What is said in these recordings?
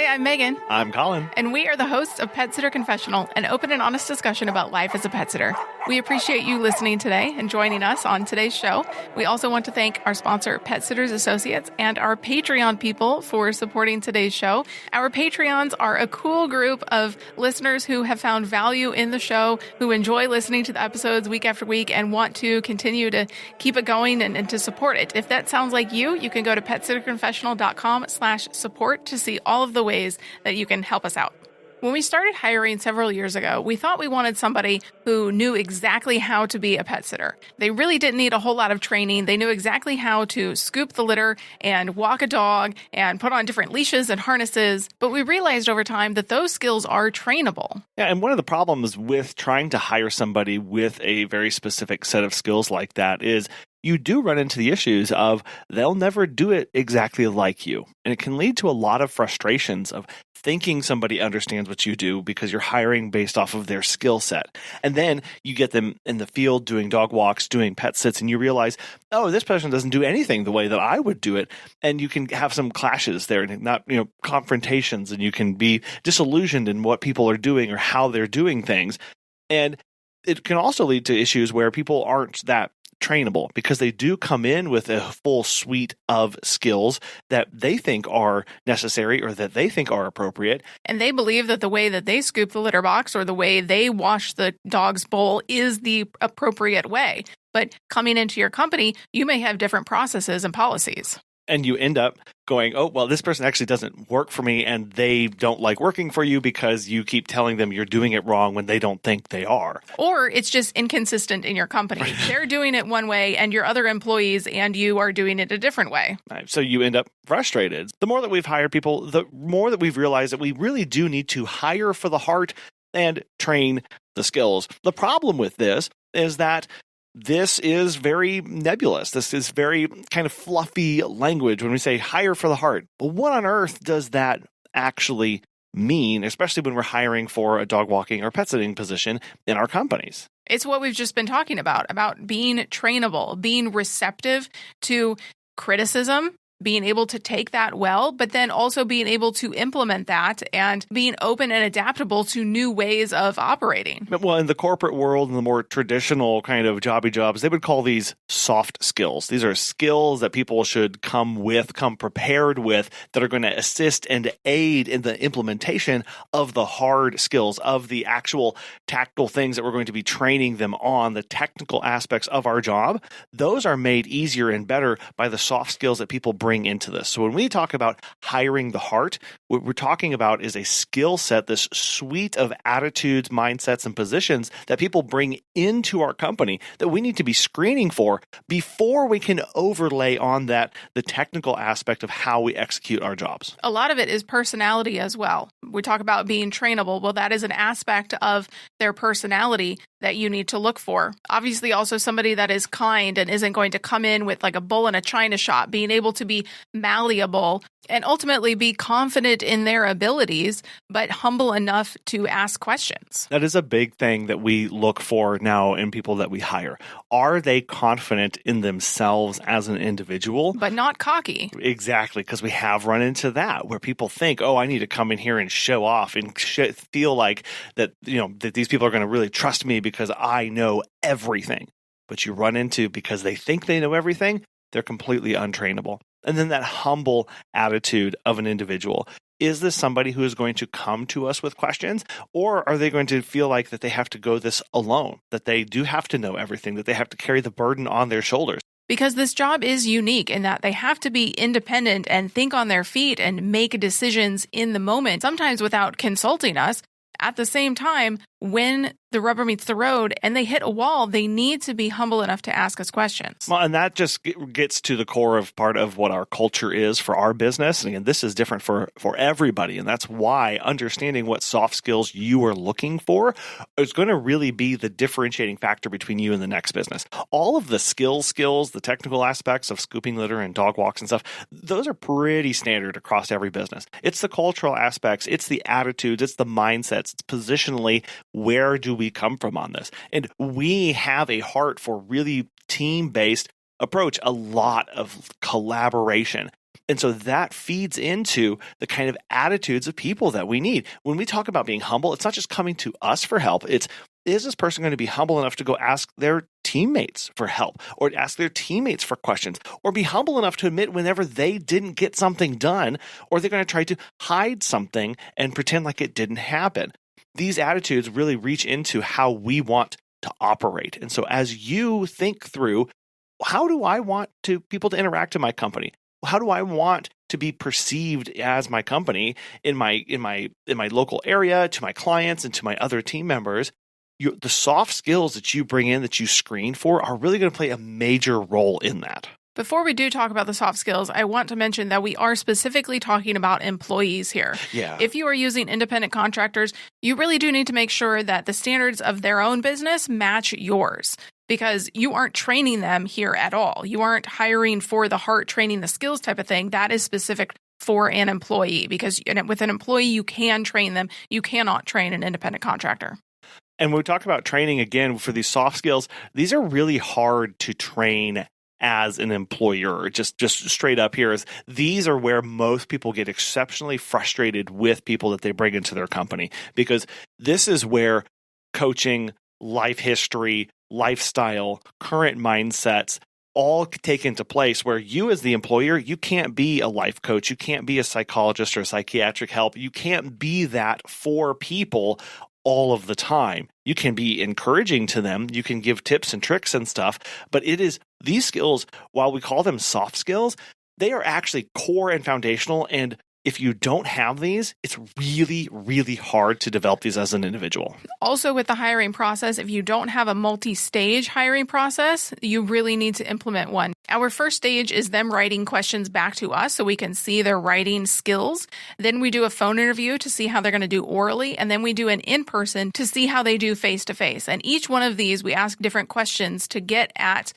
Hey, I'm Megan. I'm Colin. And we are the hosts of Pet Sitter Confessional, an open and honest discussion about life as a pet sitter. We appreciate you listening today and joining us on today's show. We also want to thank our sponsor, Pet Sitters Associates, and our Patreon people for supporting today's show. Our Patreons are a cool group of listeners who have found value in the show, who enjoy listening to the episodes week after week and want to continue to keep it going and to support it. If that sounds like you can go to petsitterconfessional.com/support to see all of the ways that you can help us out. When we started hiring several years ago, we thought we wanted somebody who knew exactly how to be a pet sitter. They really didn't need a whole lot of training. They knew exactly how to scoop the litter and walk a dog and put on different leashes and harnesses. But we realized over time that those skills are trainable. Yeah, and one of the problems with trying to hire somebody with a very specific set of skills like that is you do run into the issues of they'll never do it exactly like you. And it can lead to a lot of frustrations of thinking somebody understands what you do because you're hiring based off of their skill set. And then you get them in the field doing dog walks, doing pet sits, and you realize, oh, this person doesn't do anything the way that I would do it. And you can have some clashes there, and not, confrontations, and you can be disillusioned in what people are doing or how they're doing things. And it can also lead to issues where people aren't that trainable because they do come in with a full suite of skills that they think are necessary or that they think are appropriate. And they believe that the way that they scoop the litter box or the way they wash the dog's bowl is the appropriate way. But coming into your company, you may have different processes and policies. And you end up going, oh, well, this person actually doesn't work for me, and they don't like working for you because you keep telling them you're doing it wrong when they don't think they are. Or it's just inconsistent in your company. They're doing it one way, and your other employees and you are doing it a different way. Right. So you end up frustrated. The more that we've hired people, the more that we've realized that we really do need to hire for the heart and train the skills. The problem with this is that this is very nebulous. This is very kind of fluffy language when we say hire for the heart. But what on earth does that actually mean, especially when we're hiring for a dog walking or pet sitting position in our companies? It's what we've just been talking about being trainable, being receptive to criticism, being able to take that well, but then also being able to implement that and being open and adaptable to new ways of operating. Well, in the corporate world and the more traditional kind of jobby jobs, they would call these soft skills. These are skills that people should come prepared with, that are going to assist and aid in the implementation of the hard skills, of the actual tactical things that we're going to be training them on, the technical aspects of our job. Those are made easier and better by the soft skills that people bring into this. So when we talk about hiring the heart, what we're talking about is a skill set, this suite of attitudes, mindsets, and positions that people bring into our company that we need to be screening for before we can overlay on that the technical aspect of how we execute our jobs. A lot of it is personality as well. We talk about being trainable. Well, that is an aspect of their personality that you need to look for. Obviously, also somebody that is kind and isn't going to come in with like a bull in a china shop, being able to be malleable and ultimately be confident in their abilities, but humble enough to ask questions. That is a big thing that we look for now in people that we hire. Are they confident in themselves as an individual? But not cocky. Exactly, because we have run into that where people think, oh, I need to come in here and show off and feel like that, that these people are going to really trust me because I know everything. But you run into, because they think they know everything, they're completely untrainable. And then that humble attitude of an individual. Is this somebody who is going to come to us with questions, or are they going to feel like that they have to go this alone, that they do have to know everything, that they have to carry the burden on their shoulders? Because this job is unique in that they have to be independent and think on their feet and make decisions in the moment, sometimes without consulting us. At the same time, when the rubber meets the road and they hit a wall, they need to be humble enough to ask us questions. Well, and that just gets to the core of part of what our culture is for our business. And again, this is different for everybody. And that's why understanding what soft skills you are looking for is going to really be the differentiating factor between you and the next business. All of the skills, the technical aspects of scooping litter and dog walks and stuff, those are pretty standard across every business. It's the cultural aspects, it's the attitudes, it's the mindsets, it's positionally, where do we come from on this? And we have a heart for really team-based approach, a lot of collaboration. And so that feeds into the kind of attitudes of people that we need. When we talk about being humble, it's not just coming to us for help. It's, is this person going to be humble enough to go ask their teammates for help, or ask their teammates for questions, or be humble enough to admit whenever they didn't get something done, or they're going to try to hide something and pretend like it didn't happen. These attitudes really reach into how we want to operate. And so as you think through, how do I want people to interact in my company? How do I want to be perceived as my company in my local area, to my clients and to my other team members? The soft skills that you bring in, that you screen for, are really going to play a major role in that. Before we do talk about the soft skills, I want to mention that we are specifically talking about employees here. Yeah. If you are using independent contractors, you really do need to make sure that the standards of their own business match yours, because you aren't training them here at all. You aren't hiring for the heart, training the skills type of thing. That is specific for an employee, because with an employee, you can train them. You cannot train an independent contractor. And when we talk about training, again, for these soft skills, these are really hard to train as an employer. Just straight up here, is these are where most people get exceptionally frustrated with people that they bring into their company, because this is where coaching, life history, lifestyle, current mindsets all take into place, where you as the employer, you can't be a life coach, you can't be a psychologist or a psychiatric help, you can't be that for people all of the time. You can be encouraging to them, you can give tips and tricks and stuff, but it is these skills, while we call them soft skills, they are actually core and foundational. And if you don't have these, it's really, really hard to develop these as an individual. Also, with the hiring process, if you don't have a multi-stage hiring process, you really need to implement one. Our first stage is them writing questions back to us so we can see their writing skills. Then we do a phone interview to see how they're going to do orally. And then we do an in-person to see how they do face-to-face. And each one of these, we ask different questions to get at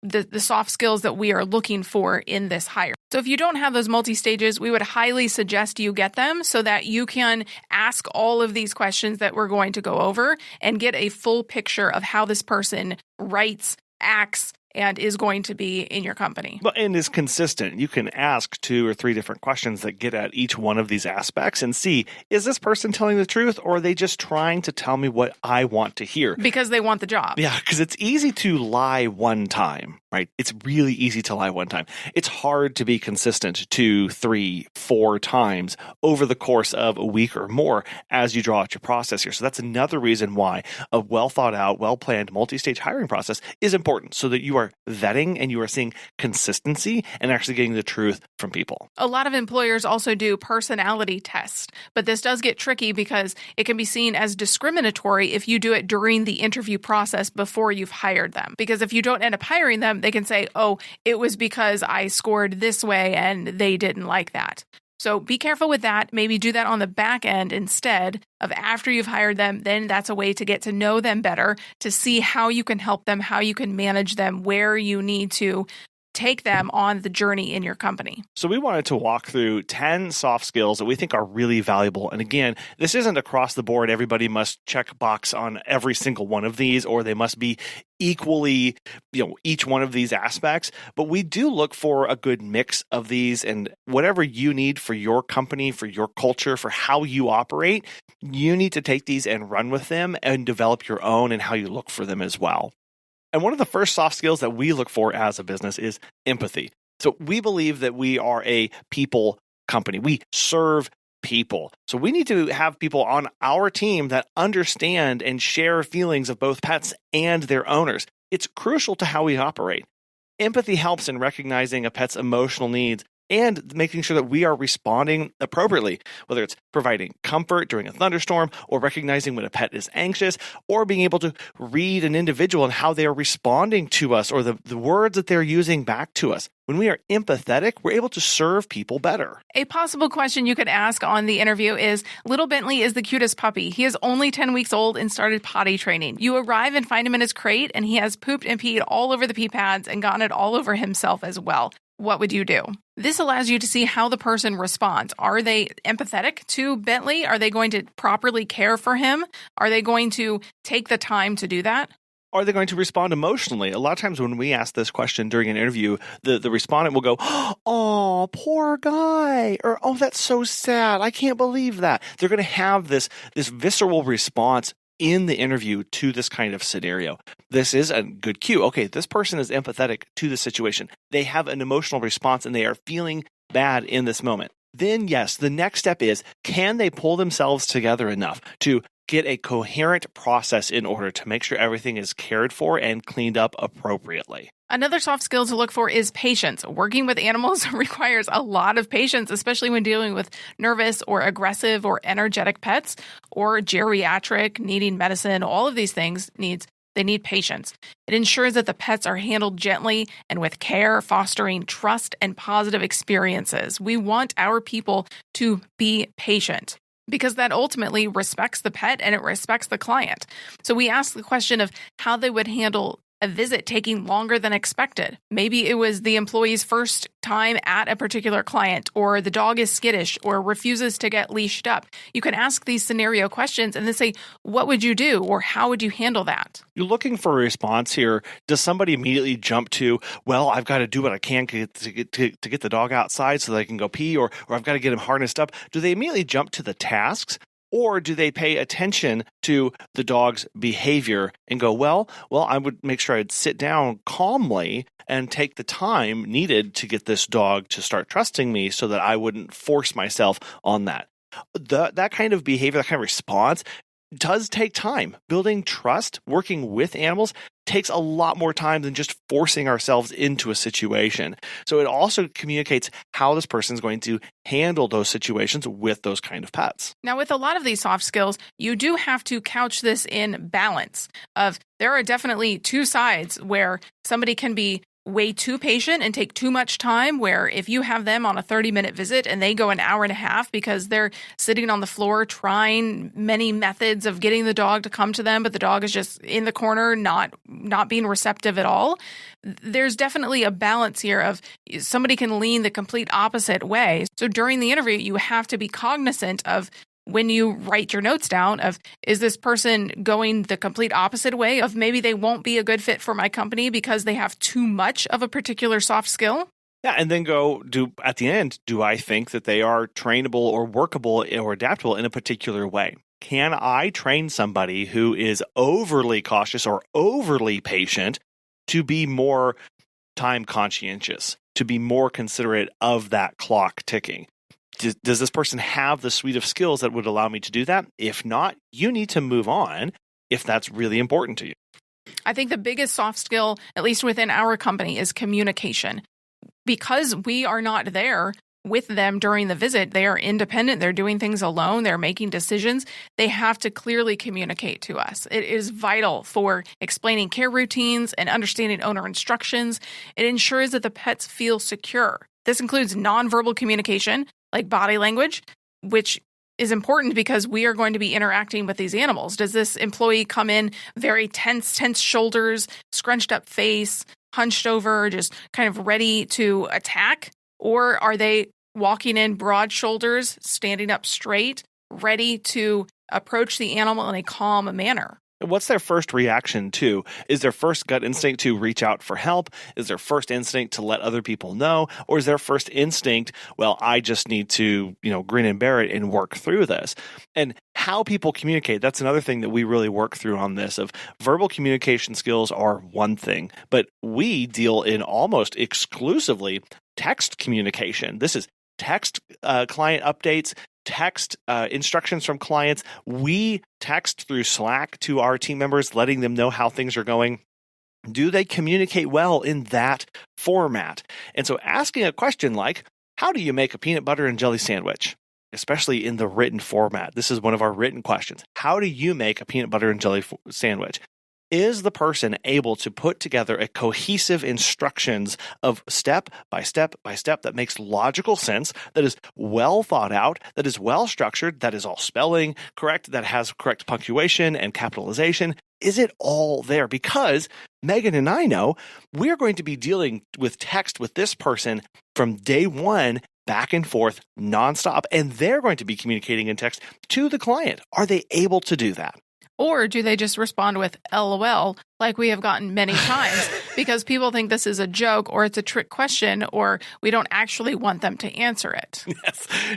the soft skills that we are looking for in this hire. So if you don't have those multi-stages, we would highly suggest you get them so that you can ask all of these questions that we're going to go over and get a full picture of how this person writes, acts, and is going to be in your company. Well, and is consistent. You can ask 2 or 3 different questions that get at each one of these aspects and see, is this person telling the truth, or are they just trying to tell me what I want to hear? Because they want the job. Yeah, because it's easy to lie one time, right? It's really easy to lie one time. It's hard to be consistent 2, 3, 4 times over the course of a week or more as you draw out your process here. So that's another reason why a well thought out, well planned, multi-stage hiring process is important, so that you are vetting and you are seeing consistency and actually getting the truth from people. A lot of employers also do personality tests, but this does get tricky because it can be seen as discriminatory if you do it during the interview process before you've hired them. Because if you don't end up hiring them, they can say, oh, it was because I scored this way and they didn't like that. So be careful with that. Maybe do that on the back end instead of after you've hired them. Then that's a way to get to know them better, to see how you can help them, how you can manage them, where you need to take them on the journey in your company. So we wanted to walk through 10 soft skills that we think are really valuable. And again, this isn't across the board. Everybody must check box on every single one of these, or they must be equally, each one of these aspects. But we do look for a good mix of these, and whatever you need for your company, for your culture, for how you operate, you need to take these and run with them and develop your own and how you look for them as well. And one of the first soft skills that we look for as a business is empathy. So we believe that we are a people company. We serve people. So we need to have people on our team that understand and share feelings of both pets and their owners. It's crucial to how we operate. Empathy helps in recognizing a pet's emotional needs and making sure that we are responding appropriately, whether it's providing comfort during a thunderstorm, or recognizing when a pet is anxious, or being able to read an individual and how they are responding to us, or the words that they're using back to us. When we are empathetic, we're able to serve people better. A possible question you could ask on the interview is, Little Bentley is the cutest puppy. He is only 10 weeks old and started potty training. You arrive and find him in his crate, and he has pooped and peed all over the pee pads and gotten it all over himself as well. What would you do? This allows you to see how the person responds. Are they empathetic to Bentley? Are they going to properly care for him? Are they going to take the time to do that? Are they going to respond emotionally? A lot of times when we ask this question during an interview, the respondent will go, "Oh, poor guy," or "Oh, that's so sad. I can't believe that." They're going to have this visceral response in the interview to this kind of scenario. This is a good cue. Okay, this person is empathetic to the situation. They have an emotional response and they are feeling bad in this moment. Then yes, the next step is, can they pull themselves together enough to get a coherent process in order to make sure everything is cared for and cleaned up appropriately? Another soft skill to look for is patience. Working with animals requires a lot of patience, especially when dealing with nervous or aggressive or energetic pets or geriatric, needing medicine. All of these things they need patience. It ensures that the pets are handled gently and with care, fostering trust and positive experiences. We want our people to be patient, because that ultimately respects the pet and it respects the client. So we ask the question of how they would handle a visit taking longer than expected. Maybe it was the employee's first time at a particular client, or the dog is skittish or refuses to get leashed up. You can ask these scenario questions and then say, what would you do, or how would you handle that? You're looking for a response here. Does somebody immediately jump to, well, I've got to do what I can to get the dog outside so that I can go pee, or I've got to get him harnessed up? Do they immediately jump to the tasks? Or do they pay attention to the dog's behavior and go, well, I would make sure I'd sit down calmly and take the time needed to get this dog to start trusting me so that I wouldn't force myself on that. That kind of behavior, that kind of response does take time. Building trust, working with animals, takes a lot more time than just forcing ourselves into a situation. So it also communicates how this person is going to handle those situations with those kind of pets. Now, with a lot of these soft skills, you do have to couch this in balance of, there are definitely two sides where somebody can be way too patient and take too much time, where if you have them on a 30-minute visit and they go an hour and a half because they're sitting on the floor trying many methods of getting the dog to come to them, but the dog is just in the corner, not being receptive at all. There's definitely a balance here of somebody can lean the complete opposite way. So during the interview, you have to be cognizant of, when you write your notes down, of, is this person going the complete opposite way of, maybe they won't be a good fit for my company because they have too much of a particular soft skill? Yeah, and then at the end, do I think that they are trainable or workable or adaptable in a particular way? Can I train somebody who is overly cautious or overly patient to be more time conscientious, to be more considerate of that clock ticking? Does this person have the suite of skills that would allow me to do that? If not, you need to move on if that's really important to you. I think the biggest soft skill, at least within our company, is communication. Because we are not there with them during the visit, they are independent, they're doing things alone, they're making decisions. They have to clearly communicate to us. It is vital for explaining care routines and understanding owner instructions. It ensures that the pets feel secure. This includes nonverbal communication, like body language, which is important because we are going to be interacting with these animals. Does this employee come in very tense shoulders, scrunched up face, hunched over, just kind of ready to attack? Or are they walking in broad shoulders, standing up straight, ready to approach the animal in a calm manner? What's their first reaction to? Is their first gut instinct to reach out for help? Is their first instinct to let other people know? Or is their first instinct, well, I just need to, grin and bear it and work through this? And how people communicate, that's another thing that we really work through on this. Of verbal communication skills are one thing, but we deal in almost exclusively text communication. This is text client updates, text instructions from clients. We text through Slack to our team members, letting them know how things are going. Do they communicate well in that format? And so asking a question like, how do you make a peanut butter and jelly sandwich? Especially in the written format. This is one of our written questions. How do you make a peanut butter and jelly sandwich? Is the person able to put together a cohesive instructions of step by step by step that makes logical sense, that is well thought out, that is well structured, that is all spelling correct, that has correct punctuation and capitalization? Is it all there? Because Megan and I know we're going to be dealing with text with this person from day one, back and forth, nonstop, and they're going to be communicating in text to the client. Are they able to do that? Or do they just respond with LOL, like we have gotten many times, because people think this is a joke or it's a trick question or we don't actually want them to answer it?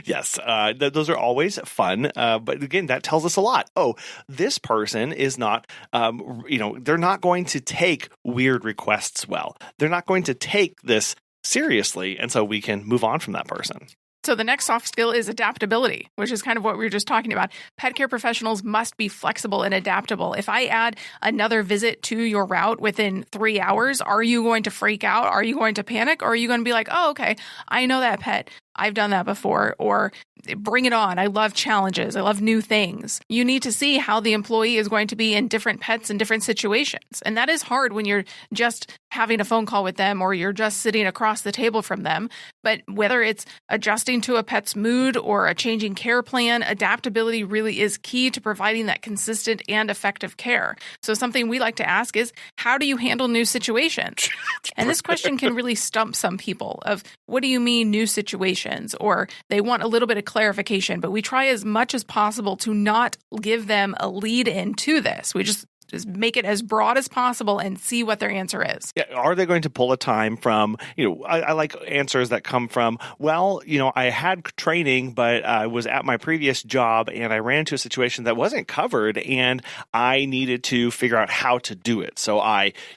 Yes. Those are always fun. But again, that tells us a lot. Oh, this person is not, they're not going to take weird requests well. They're not going to take this seriously. And so we can move on from that person. So the next soft skill is adaptability, which is kind of what we were just talking about. Pet care professionals must be flexible and adaptable. If I add another visit to your route within 3 hours, are you going to freak out? Are you going to panic? Or are you going to be like, oh, okay, I know that pet. I've done that before, or bring it on. I love challenges. I love new things. You need to see how the employee is going to be in different pets in different situations. And that is hard when you're just having a phone call with them or you're just sitting across the table from them. But whether it's adjusting to a pet's mood or a changing care plan, adaptability really is key to providing that consistent and effective care. So something we like to ask is, how do you handle new situations? And this question can really stump some people of, what do you mean new situations? Or they want a little bit of clarification, but we try as much as possible to not give them a lead into this. We just make it as broad as possible and see what their answer is. Yeah, are they going to pull a time from, I like answers that come from, well, I had training, but I was at my previous job and I ran into a situation that wasn't covered and I needed to figure out how to do it. So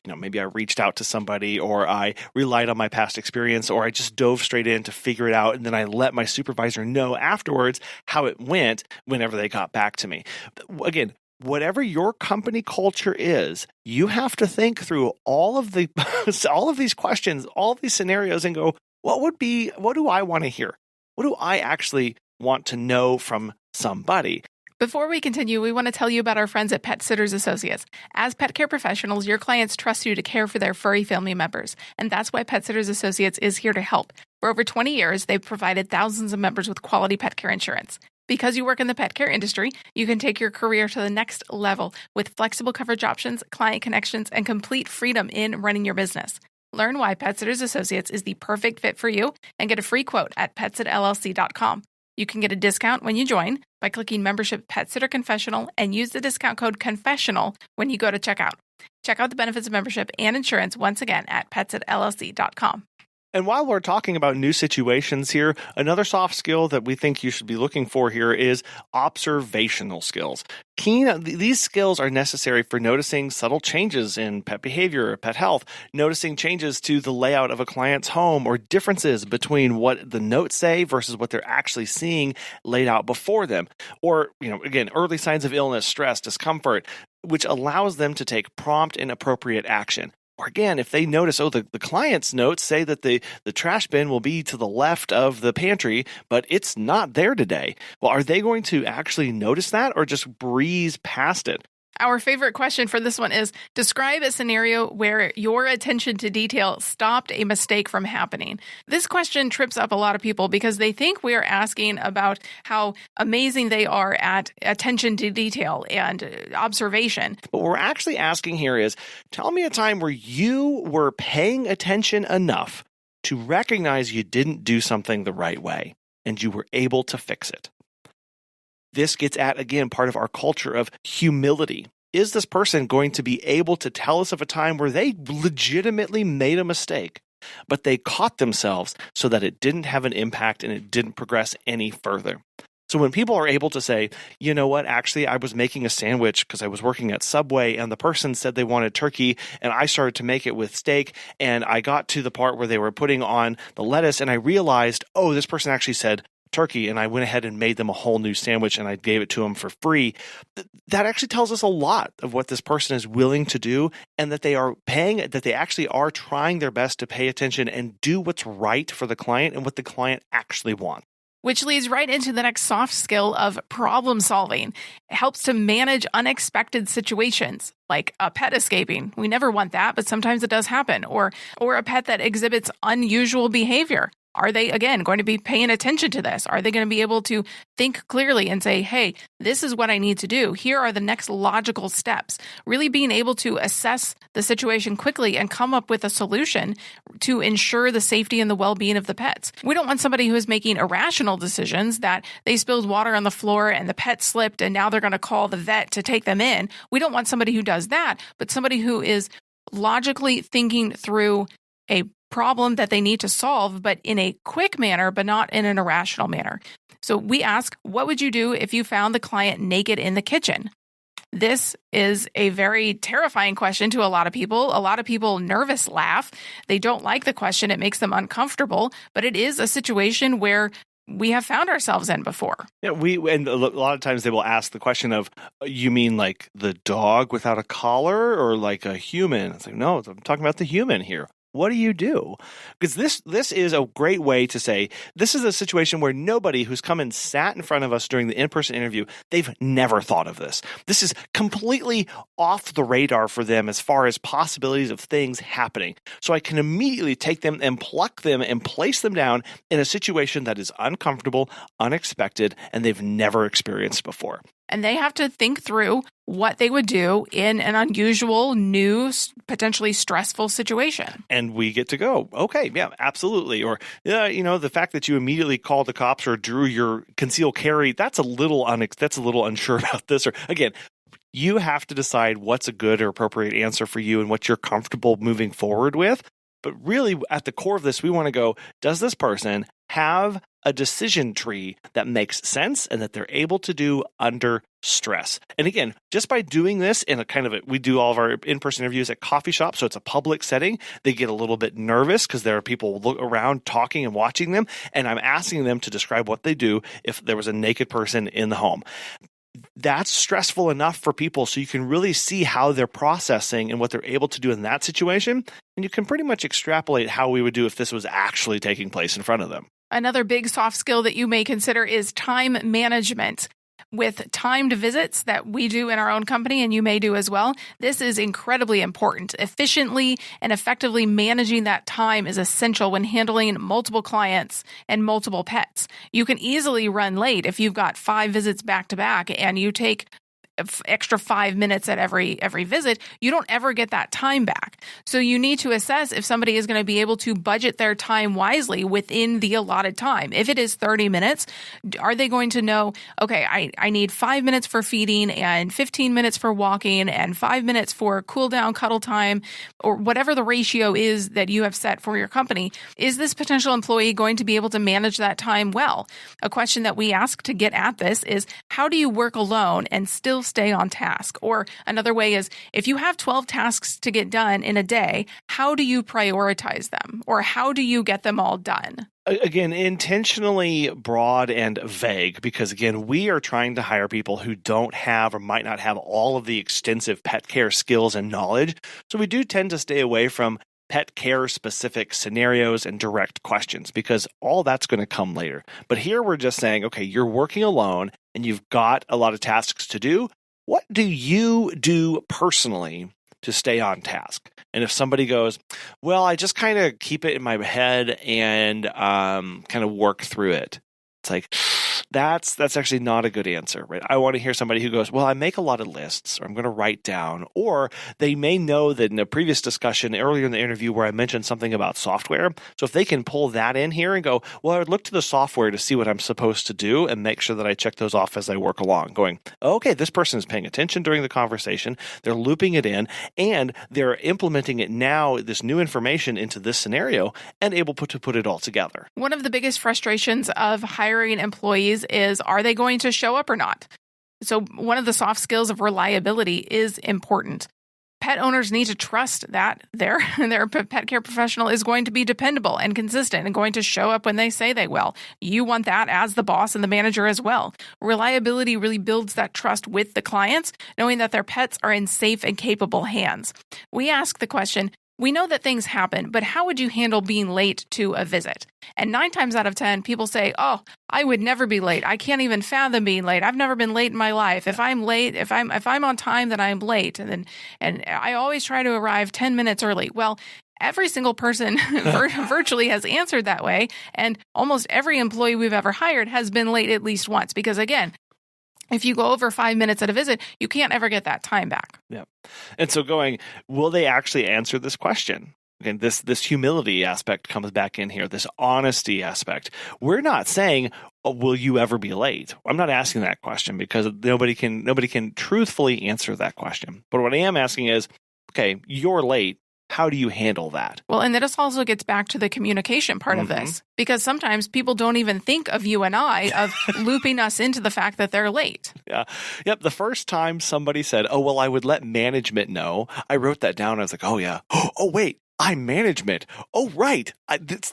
maybe I reached out to somebody or I relied on my past experience or I just dove straight in to figure it out. And then I let my supervisor know afterwards how it went whenever they got back to me. Again, whatever your company culture is, you have to think through all of these questions, all of these scenarios and go, what do I want to hear? What do I actually want to know from somebody? Before we continue, we want to tell you about our friends at Pet Sitters Associates. As pet care professionals, your clients trust you to care for their furry family members, and that's why Pet Sitters Associates is here to help. For over 20 years, they've provided thousands of members with quality pet care insurance. Because you work in the pet care industry, you can take your career to the next level with flexible coverage options, client connections, and complete freedom in running your business. Learn why Pet Sitters Associates is the perfect fit for you and get a free quote at petsitllc.com. You can get a discount when you join by clicking Membership Pet Sitter Confessional and use the discount code Confessional when you go to checkout. Check out the benefits of membership and insurance once again at petsitllc.com. And while we're talking about new situations here, another soft skill that we think you should be looking for here is observational skills. These skills are necessary for noticing subtle changes in pet behavior, pet health, noticing changes to the layout of a client's home, or differences between what the notes say versus what they're actually seeing laid out before them. Or, again, early signs of illness, stress, discomfort, which allows them to take prompt and appropriate action. Or again, if they notice, the client's notes say that the trash bin will be to the left of the pantry, but it's not there today. Well, are they going to actually notice that or just breeze past it? Our favorite question for this one is, describe a scenario where your attention to detail stopped a mistake from happening. This question trips up a lot of people because they think we are asking about how amazing they are at attention to detail and observation. What we're actually asking here is, tell me a time where you were paying attention enough to recognize you didn't do something the right way and you were able to fix it. This gets at, again, part of our culture of humility. Is this person going to be able to tell us of a time where they legitimately made a mistake, but they caught themselves so that it didn't have an impact and it didn't progress any further? So when people are able to say, you know what, actually, I was making a sandwich because I was working at Subway and the person said they wanted turkey and I started to make it with steak and I got to the part where they were putting on the lettuce and I realized, this person actually said turkey, and I went ahead and made them a whole new sandwich and I gave it to them for free. That actually tells us a lot of what this person is willing to do and that they actually are trying their best to pay attention and do what's right for the client and what the client actually wants. Which leads right into the next soft skill of problem solving. It helps to manage unexpected situations, like a pet escaping. We never want that, but sometimes it does happen. Or a pet that exhibits unusual behavior. Are they, again, going to be paying attention to this? Are they going to be able to think clearly and say, hey, this is what I need to do. Here are the next logical steps. Really being able to assess the situation quickly and come up with a solution to ensure the safety and the well-being of the pets. We don't want somebody who is making irrational decisions that they spilled water on the floor and the pet slipped and now they're going to call the vet to take them in. We don't want somebody who does that, but somebody who is logically thinking through a problem that they need to solve, but in a quick manner, but not in an irrational manner. So we ask, what would you do if you found the client naked in the kitchen? This is a very terrifying question to a lot of people. A lot of people nervous laugh. They don't like the question. It makes them uncomfortable, but it is a situation where we have found ourselves in before. Yeah, and a lot of times they will ask the question of, you mean like the dog without a collar or like a human? It's like, no, I'm talking about the human here. What do you do? Because this is a great way to say, this is a situation where nobody who's come and sat in front of us during the in-person interview, they've never thought of this. This is completely off the radar for them as far as possibilities of things happening. So I can immediately take them and pluck them and place them down in a situation that is uncomfortable, unexpected, and they've never experienced before. And they have to think through what they would do in an unusual, new, potentially stressful situation. And we get to go, okay, yeah, absolutely. Or, the fact that you immediately called the cops or drew your concealed carry, that's a little unsure about this. Or again, you have to decide what's a good or appropriate answer for you and what you're comfortable moving forward with. But really, at the core of this, we want to go, does this person have a decision tree that makes sense and that they're able to do under stress? And again, just by doing this in we do all of our in-person interviews at coffee shops, so it's a public setting. They get a little bit nervous because there are people around talking and watching them, and I'm asking them to describe what they do if there was a naked person in the home. That's stressful enough for people, so you can really see how they're processing and what they're able to do in that situation. And you can pretty much extrapolate how we would do if this was actually taking place in front of them. Another big soft skill that you may consider is time management. With timed visits that we do in our own company, and you may do as well, this is incredibly important. Efficiently and effectively managing that time is essential when handling multiple clients and multiple pets. You can easily run late if you've got 5 visits back to back and you take extra 5 minutes at every visit. You don't ever get that time back. So you need to assess if somebody is going to be able to budget their time wisely within the allotted time. If it is 30 minutes, are they going to know, okay, I need 5 minutes for feeding and 15 minutes for walking and 5 minutes for cool down cuddle time, or whatever the ratio is that you have set for your company? Is this potential employee going to be able to manage that time well? A question that we ask to get at this is, how do you work alone and still stay on task? Or another way is, if you have 12 tasks to get done in a day, how do you prioritize them? Or how do you get them all done? Again, intentionally broad and vague, because again, we are trying to hire people who don't have or might not have all of the extensive pet care skills and knowledge. So we do tend to stay away from pet care specific scenarios and direct questions, because all that's going to come later. But here we're just saying, okay, you're working alone and you've got a lot of tasks to do. What do you do personally to stay on task? And if somebody goes, well, I just kind of keep it in my head and kind of work through it. It's like, that's actually not a good answer, right? I want to hear somebody who goes, well, I make a lot of lists, or I'm going to write down, or they may know that in a previous discussion earlier in the interview where I mentioned something about software. So if they can pull that in here and go, well, I would look to the software to see what I'm supposed to do and make sure that I check those off as I work along, going, okay, this person is paying attention during the conversation, they're looping it in, and they're implementing it now, this new information into this scenario, and able to put it all together. One of the biggest frustrations of hiring employees is, are they going to show up or not? So one of the soft skills of reliability is important. Pet owners need to trust that their pet care professional is going to be dependable and consistent and going to show up when they say they will. You want that as the boss and the manager as well. Reliability really builds that trust with the clients, knowing that their pets are in safe and capable hands. We ask the question, we know that things happen, but how would you handle being late to a visit? And 9 times out of 10, people say, oh, I would never be late. I can't even fathom being late. I've never been late in my life. If I'm late, if I'm on time, then I'm late. And I always try to arrive 10 minutes early. Well, every single person virtually has answered that way. And almost every employee we've ever hired has been late at least once. Because again, if you go over 5 minutes at a visit, you can't ever get that time back. Yeah. And so will they actually answer this question? Again, this humility aspect comes back in here, this honesty aspect. We're not saying, oh, will you ever be late? I'm not asking that question because nobody can truthfully answer that question. But what I am asking is, okay, you're late. How do you handle that? Well, and this also gets back to the communication part of this, because sometimes people don't even think of you and I of looping us into the fact that they're late. Yeah. Yep. The first time somebody said, oh, well, I would let management know, I wrote that down. I was like, oh, yeah. Oh, wait. I'm management. Oh, right.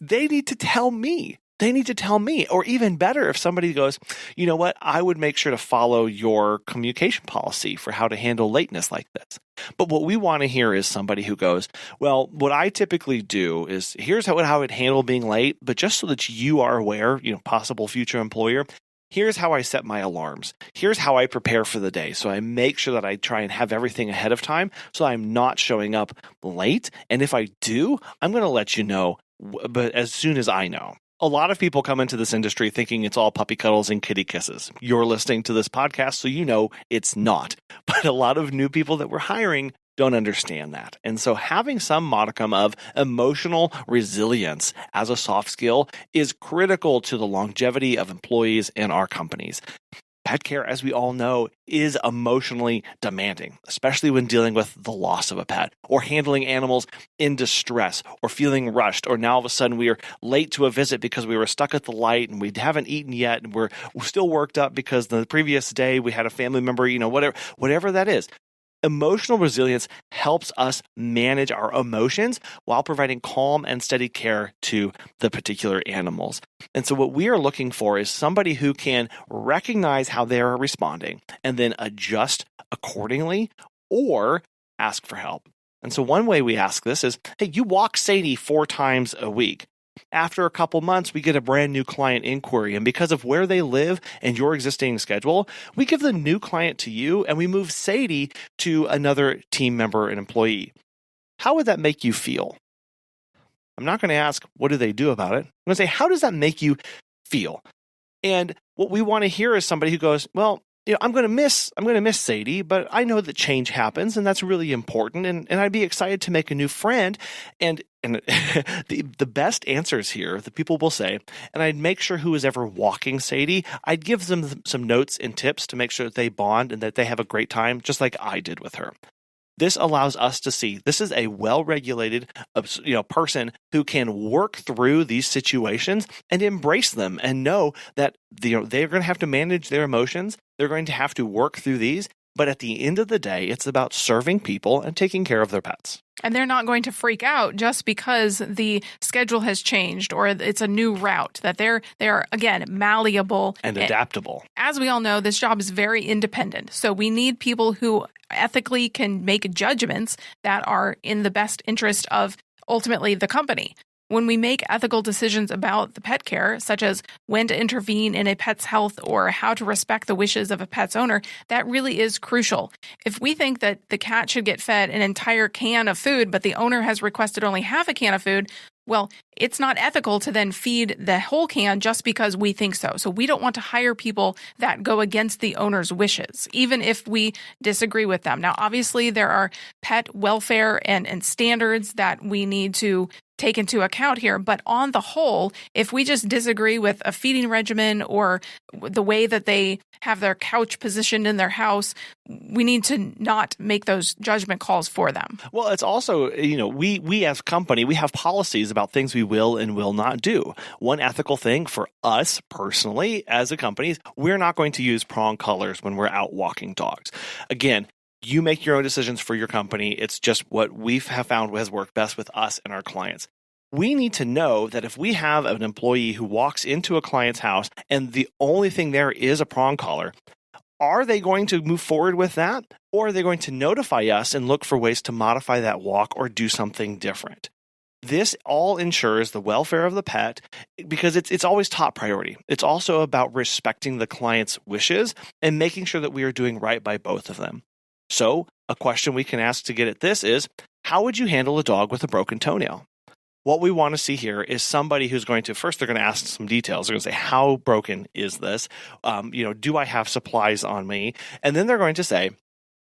They need to tell me. They need to tell me. Or even better, if somebody goes, you know what, I would make sure to follow your communication policy for how to handle lateness like this. But what we want to hear is somebody who goes, well, what I typically do is here's how I would handle being late, but just so that you are aware, possible future employer, here's how I set my alarms. Here's how I prepare for the day. So I make sure that I try and have everything ahead of time so I'm not showing up late. And if I do, I'm going to let you know, but as soon as I know. A lot of people come into this industry thinking it's all puppy cuddles and kitty kisses. You're listening to this podcast, so you know it's not. But a lot of new people that we're hiring don't understand that. And so having some modicum of emotional resilience as a soft skill is critical to the longevity of employees in our companies. Pet care, as we all know, is emotionally demanding, especially when dealing with the loss of a pet or handling animals in distress or feeling rushed, or now all of a sudden we are late to a visit because we were stuck at the light and we haven't eaten yet and we're still worked up because the previous day we had a family member, whatever that is. Emotional resilience helps us manage our emotions while providing calm and steady care to the particular animals. And so what we are looking for is somebody who can recognize how they are responding and then adjust accordingly or ask for help. And so one way we ask this is, hey, you walk Sadie 4 times a week. After a couple months, we get a brand new client inquiry. And because of where they live and your existing schedule, we give the new client to you and we move Sadie to another team member and employee. How would that make you feel? I'm not going to ask, what do they do about it? I'm going to say, how does that make you feel? And what we want to hear is somebody who goes, well, I'm going to miss Sadie, but I know that change happens and that's really important. And I'd be excited to make a new friend. And the best answers here, the people will say, and I'd make sure who is ever walking Sadie, I'd give them some notes and tips to make sure that they bond and that they have a great time, just like I did with her. This allows us to see this is a well-regulated person who can work through these situations and embrace them and know that they're going to have to manage their emotions. They're going to have to work through these. But at the end of the day, it's about serving people and taking care of their pets. And they're not going to freak out just because the schedule has changed or it's a new route, that they are, again, malleable. And adaptable. As we all know, this job is very independent. So we need people who ethically can make judgments that are in the best interest of ultimately the company. When we make ethical decisions about the pet care, such as when to intervene in a pet's health or how to respect the wishes of a pet's owner, that really is crucial. If we think that the cat should get fed an entire can of food, but the owner has requested only half a can of food, well, it's not ethical to then feed the whole can just because we think so. So we don't want to hire people that go against the owner's wishes, even if we disagree with them. Now, obviously, there are pet welfare and standards that we need to take into account here. But on the whole, if we just disagree with a feeding regimen or the way that they have their couch positioned in their house, we need to not make those judgment calls for them. Well, it's also, we as a company, we have policies about things we will and will not do. One ethical thing for us personally as a company is we're not going to use prong collars when we're out walking dogs. Again, you make your own decisions for your company. It's just what we have found has worked best with us and our clients. We need to know that if we have an employee who walks into a client's house and the only thing there is a prong collar, are they going to move forward with that? Or are they going to notify us and look for ways to modify that walk or do something different? This all ensures the welfare of the pet because it's always top priority. It's also about respecting the client's wishes and making sure that we are doing right by both of them. So a question we can ask to get at this is, how would you handle a dog with a broken toenail? What we want to see here is somebody who's going to, first, they're going to ask some details. They're going to say, how broken is this? Do I have supplies on me? And then they're going to say,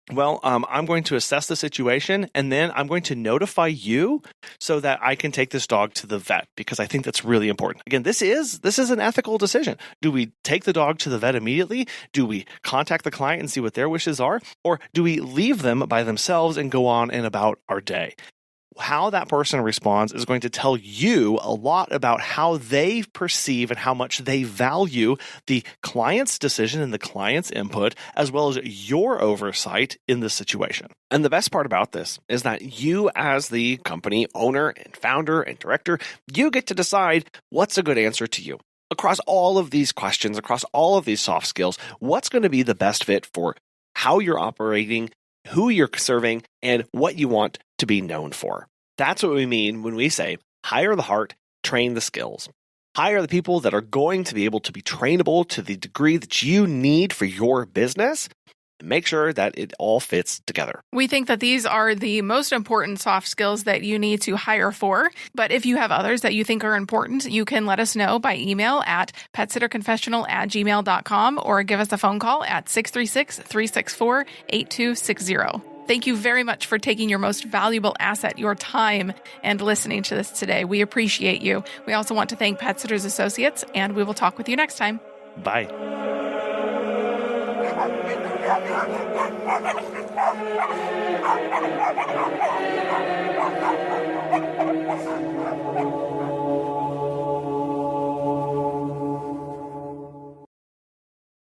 well, I'm going to assess the situation, and then I'm going to notify you so that I can take this dog to the vet, because I think that's really important. Again, this is an ethical decision. Do we take the dog to the vet immediately? Do we contact the client and see what their wishes are? Or do we leave them by themselves and go on and about our day? How that person responds is going to tell you a lot about how they perceive and how much they value the client's decision and the client's input, as well as your oversight in this situation. And the best part about this is that you, as the company owner and founder and director, you get to decide what's a good answer to you. Across all of these questions, across all of these soft skills, what's going to be the best fit for how you're operating, who you're serving, and what you want to be known for. That's what we mean when we say, hire the heart, train the skills. Hire the people that are going to be able to be trainable to the degree that you need for your business, and make sure that it all fits together. We think that these are the most important soft skills that you need to hire for. But if you have others that you think are important, you can let us know by email at petsitterconfessional@gmail.com or give us a phone call at 636-364-8260. Thank you very much for taking your most valuable asset, your time, and listening to this today. We appreciate you. We also want to thank Pet Sitters Associates, and we will talk with you next time. Bye.